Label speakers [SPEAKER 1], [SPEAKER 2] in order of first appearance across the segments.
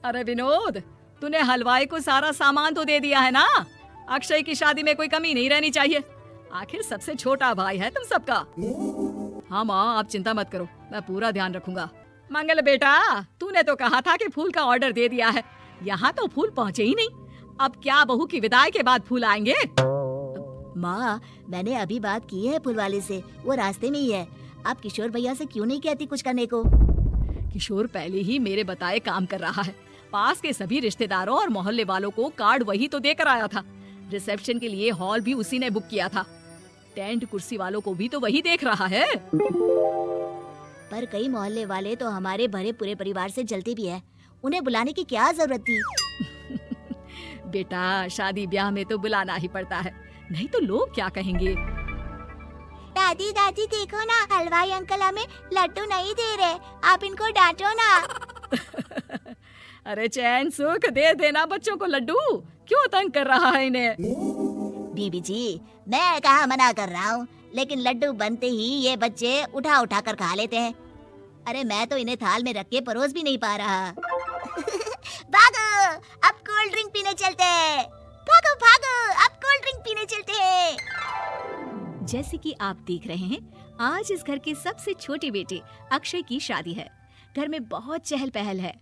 [SPEAKER 1] अरे विनोद, तूने हलवाई को सारा सामान तो दे दिया है ना। अक्षय की शादी में कोई कमी नहीं रहनी चाहिए। आखिर सबसे छोटा भाई है तुम सबका। हाँ माँ, आप चिंता मत करो, मैं पूरा ध्यान रखूंगा। मंगल बेटा, तूने तो कहा था कि फूल का ऑर्डर दे दिया है, यहाँ तो फूल पहुँचे ही नहीं। अब क्या बहू की विदाई के बाद फूल आएंगे?
[SPEAKER 2] माँ, मैंने अभी बात की है फूल वाले से, वो रास्ते में ही है। आप किशोर भैया से क्यों नहीं कहती कुछ करने को?
[SPEAKER 1] किशोर पहले ही मेरे बताए काम कर रहा है। पास के सभी रिश्तेदारों और मोहल्ले वालों को कार्ड वही तो देकर आया था। रिसेप्शन के लिए हॉल भी उसी ने बुक किया था। टेंट कुर्सी वालों को भी तो वही देख रहा है।
[SPEAKER 2] पर कई मोहल्ले वाले तो हमारे भरे पूरे परिवार से जलते भी हैं। उन्हें बुलाने की क्या जरूरत थी?
[SPEAKER 1] बेटा, शादी ब्याह में तो बुलाना ही पड़ता है, नहीं तो लोग क्या कहेंगे।
[SPEAKER 2] दादी दादी देखो ना, हलवाई अंकल हमें लड्डू नहीं दे रहे, आप इनको डांटो ना।
[SPEAKER 1] अरे चैन सुख दे देना बच्चों को लड्डू, क्यों तंग कर रहा है इन्हें?
[SPEAKER 2] बीबी जी, मैं कहाँ मना कर रहा हूँ, लेकिन लड्डू बनते ही ये बच्चे उठा उठा कर खा लेते हैं। अरे मैं तो इन्हें थाल में रख के परोस भी नहीं पा रहा। भागो, अब कोल्ड ड्रिंक पीने चलते हैं। भागो भागो, अब कोल्ड ड्रिंक पीने चलते हैं।
[SPEAKER 1] जैसे कि आप देख रहे हैं, आज इस घर के सबसे छोटे बेटे अक्षय की शादी है। घर में बहुत चहल पहल है।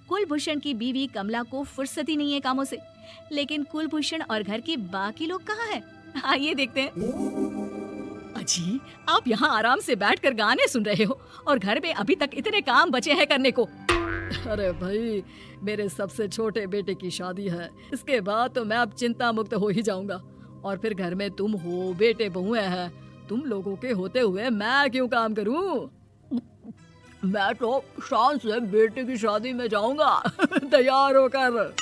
[SPEAKER 1] कुलभूषण की बीवी कमला को फुर्सत ही नहीं है कामों से, लेकिन कुलभूषण और घर के बाकी लोग कहाँ हैं? आइए देखते हैं। अजी, आप यहाँ आराम से बैठकर गाने सुन रहे हो और घर में अभी तक इतने काम बचे हैं करने को। अरे भाई, मेरे सबसे छोटे बेटे की शादी है, इसके बाद तो मैं अब चिंता मुक्त हो ही जाऊंगा। और फिर घर में तुम हो, बेटे बहुएं हैं, तुम लोगों के होते हुए मैं क्यों काम करूं? मैं तो शान से बेटे की शादी में जाऊंगा तैयार होकर।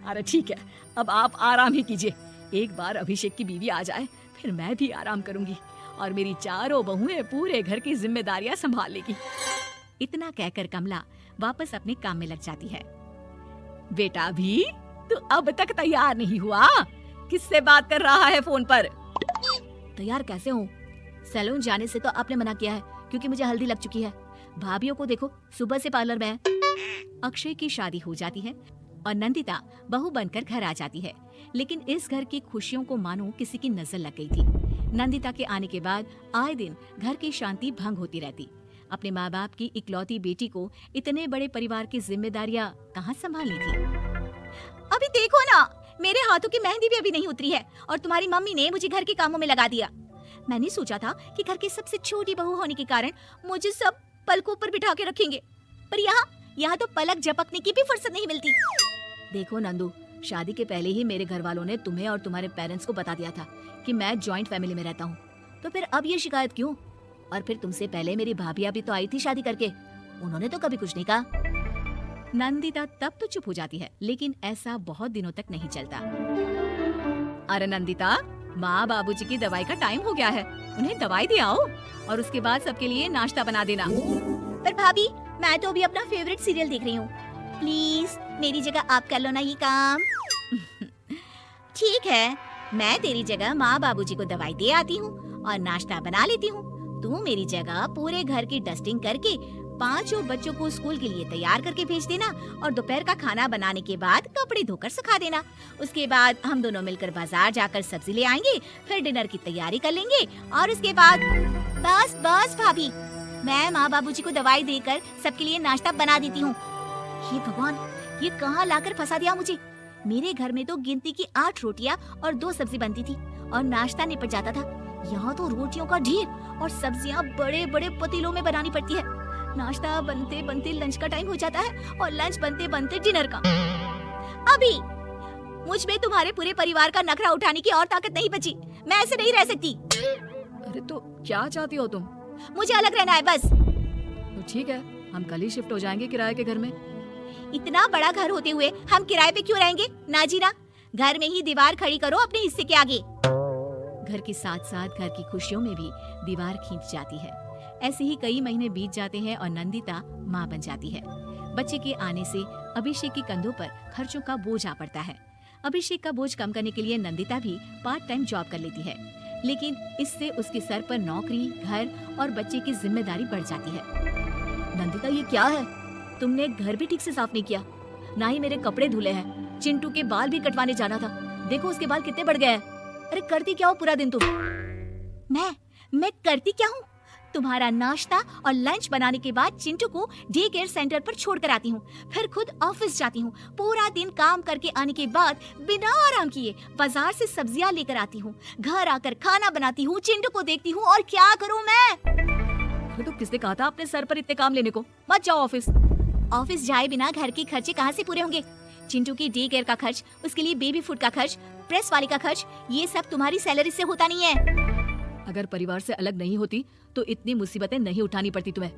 [SPEAKER 1] अरे ठीक है, अब आप आराम ही कीजिए। एक बार अभिषेक की बीवी आ जाए, फिर मैं भी आराम करूंगी और मेरी चारों बहुएं पूरे घर की जिम्मेदारियां संभाल लेगी। इतना कहकर कमला वापस अपने काम में लग जाती है। बेटा भी, तू अब तक तैयार नहीं हुआ? किससे बात कर रहा है फोन पर?
[SPEAKER 2] तैयार कैसे हूँ? सैलून जाने से तो आपने मना किया है, क्योंकि मुझे हल्दी लग चुकी है। भाभीियों को देखो, सुबह से पार्लर में है।
[SPEAKER 1] अक्षय की शादी हो जाती है और नंदिता बहू बनकर घर आ जाती है, लेकिन इस घर की खुशियों को मानो किसी की नजर लग गई थी। नंदिता के आने के बाद आए दिन घर की शांति भंग होती रहती। अपने माँ बाप की इकलौती बेटी को इतने बड़े परिवार की जिम्मेदारियां कहाँ संभालनी थी?
[SPEAKER 2] अभी देखो ना, मेरे हाथों की मेहंदी भी अभी नहीं उतरी है और तुम्हारी मम्मी ने मुझे घर के कामों में लगा दिया। मैंने सोचा था कि घर की सबसे छोटी बहू होने के कारण मुझे सब पलकों पर बिठा के रखेंगे, पर यहाँ तो पलक झपकने की भी फुर्सत नहीं मिलती।
[SPEAKER 1] देखो नंदू, शादी के पहले ही मेरे घर वालों ने तुम्हें और तुम्हारे पेरेंट्स को बता दिया था कि मैं जॉइंट फैमिली में रहता हूँ, तो फिर अब ये शिकायत क्यों? और फिर तुमसे पहले मेरी भाभियां भी तो आई थी शादी करके, उन्होंने तो कभी कुछ नहीं कहा। नंदिता तब तो चुप हो जाती है, लेकिन ऐसा बहुत दिनों तक नहीं चलता। अरे नंदिता, माँ बाबूजी की दवाई का टाइम हो गया है, उन्हें दवाई दे आओ और उसके बाद सबके लिए नाश्ता बना देना।
[SPEAKER 2] पर भाभी, मैं तो अभी अपना फेवरेट सीरियल देख रही हूँ, प्लीज मेरी जगह आप कर लो ना ये काम। ठीक है, मैं तेरी जगह माँ बाबूजी को दवाई दे आती हूँ और नाश्ता बना लेती हूँ। तू मेरी जगह पूरे घर की डस्टिंग करके पांचों बच्चों को स्कूल के लिए तैयार करके भेज देना और दोपहर का खाना बनाने के बाद कपड़े धोकर सुखा देना। उसके बाद हम दोनों मिलकर बाजार जाकर सब्जी ले आएंगे, फिर डिनर की तैयारी कर लेंगे और उसके बाद बस भाभी, मैं माँ बाबूजी को दवाई देकर सबके लिए नाश्ता बना देती हूँ। हे भगवान, ये कहाँ लाकर फंसा दिया मुझे। मेरे घर में तो गिनती की 8 रोटियाँ और 2 सब्जी बनती थी और नाश्ता निपट जाता था। यहाँ तो रोटियों का ढेर और सब्जियाँ बड़े बड़े पतीलों में बनानी पड़ती है। नाश्ता बनते बनते लंच का टाइम हो जाता है और लंच बनते बनते डिनर का। अभी मुझ में तुम्हारे पूरे परिवार का नखरा उठाने की और ताकत नहीं बची। मैं ऐसे नहीं रह सकती।
[SPEAKER 1] अरे तो क्या चाहती हो तुम?
[SPEAKER 2] मुझे अलग रहना है बस।
[SPEAKER 1] तो ठीक है, हम कल ही शिफ्ट हो जाएंगे किराए के घर में।
[SPEAKER 2] इतना बड़ा घर होते हुए हम किराए पे क्यों रहेंगे? ना जी ना, घर में ही दीवार खड़ी करो अपने हिस्से के आगे।
[SPEAKER 1] घर के साथ साथ घर की खुशियों में भी दीवार खींच जाती है। ऐसे ही कई महीने बीत जाते हैं और नंदिता माँ बन जाती है। बच्चे के आने से अभिषेक के कंधों पर खर्चों का बोझ आ पड़ता है। अभिषेक का बोझ कम करने के लिए नंदिता भी पार्ट टाइम जॉब कर लेती है, लेकिन इससे उसके सर पर नौकरी, घर और बच्चे की जिम्मेदारी बढ़ जाती है।
[SPEAKER 2] नंदिता, ये क्या है? तुमने घर भी ठीक से साफ नहीं किया।
[SPEAKER 1] ना ही मेरे कपड़े धुले हैं। चिंटू के बाल भी कटवाने जाना था, देखो उसके बाल कितने बढ़ गए हैं। अरे करती क्या हो पूरा दिन तुम?
[SPEAKER 2] मैं करती क्या हूँ? तुम्हारा नाश्ता और लंच बनाने के बाद चिंटू को डे केयर सेंटर पर छोड़ कर आती हूँ, फिर खुद ऑफिस जाती हूँ। पूरा दिन काम करके आने के बाद बिना आराम किए बाजार से सब्जियाँ लेकर आती हूँ, घर आकर खाना बनाती हूँ, चिंटू को देखती हूँ, और क्या करूँ मैं?
[SPEAKER 1] तो किसने कहा था अपने सर पर इतने काम लेने को? मत जाओ ऑफिस।
[SPEAKER 2] ऑफिस जाए बिना घर के खर्चे कहाँ से पूरे होंगे? चिंटू की डे केयर का खर्च, उसके लिए बेबी फूड का खर्च, प्रेस वाली का खर्च, ये सब तुम्हारी सैलरी से होता नहीं है।
[SPEAKER 1] अगर परिवार से अलग नहीं होती तो इतनी मुसीबतें नहीं उठानी पड़ती तुम्हें।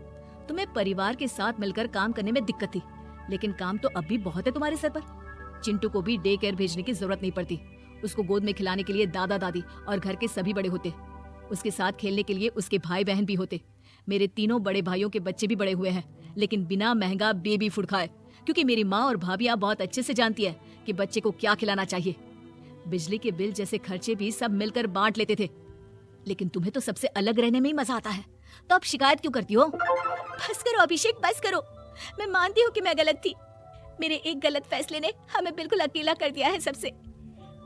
[SPEAKER 1] तुम्हें परिवार के साथ मिलकर काम करने में दिक्कत थी, लेकिन काम तो अब भी बहुत है तुम्हारे सर पर। चिंटू को भी डे केयर भेजने की जरूरत नहीं पड़ती। उसको गोद में खिलाने के लिए दादा दादी और घर के सभी बड़े होते। उसके साथ खेलने के लिए उसके भाई बहन भी होते। मेरे तीनों बड़े भाइयों के बच्चे भी बड़े हुए हैं, लेकिन बिना महंगा बेबी फूड खाए, क्योंकि मेरी माँ और भाभियाँ बहुत अच्छे से जानती है कि बच्चे को क्या खिलाना चाहिए। बिजली के बिल जैसे खर्चे भी सब मिलकर बांट लेते थे। लेकिन तुम्हें तो सबसे अलग रहने में ही मजा आता है, तो अब शिकायत क्यों करती हो?
[SPEAKER 2] बस करो अभिषेक, बस करो। मैं मानती हूँ कि मैं गलत थी। मेरे एक गलत फैसले ने हमें बिल्कुल अकेला कर दिया है सबसे।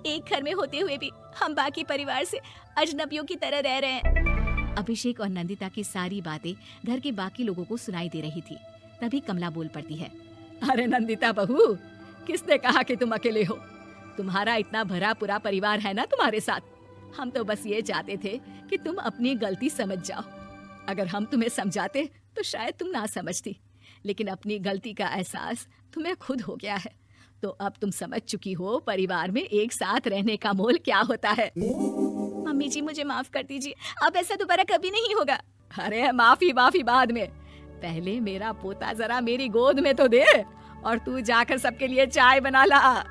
[SPEAKER 2] एक घर में होते हुए भी हम बाकी परिवार से अजनबियों की तरह रह रहे हैं।
[SPEAKER 1] अभिषेक और नंदिता की सारी बातें घर के बाकी लोगों को सुनाई दे रही थी। तभी कमला बोल पड़ती है। अरे नंदिता बहू, किसने कहा कि तुम अकेले हो? तुम्हारा इतना भरा पूरा परिवार है ना तुम्हारे साथ। हम तो बस ये चाहते थे कि तुम अपनी गलती समझ जाओ। अगर हम तुम्हें समझाते तो शायद तुम ना समझती, लेकिन अपनी गलती का एहसास तुम्हें खुद हो गया है, तो अब तुम समझ चुकी हो परिवार में एक साथ रहने का मोल क्या होता है।
[SPEAKER 2] मम्मी जी, मुझे माफ कर दीजिए, अब ऐसा दोबारा कभी नहीं होगा।
[SPEAKER 1] अरे माफी बाद में, पहले मेरा पोता जरा मेरी गोद में तो दे, और तू जाकर सबके लिए चाय बना ला।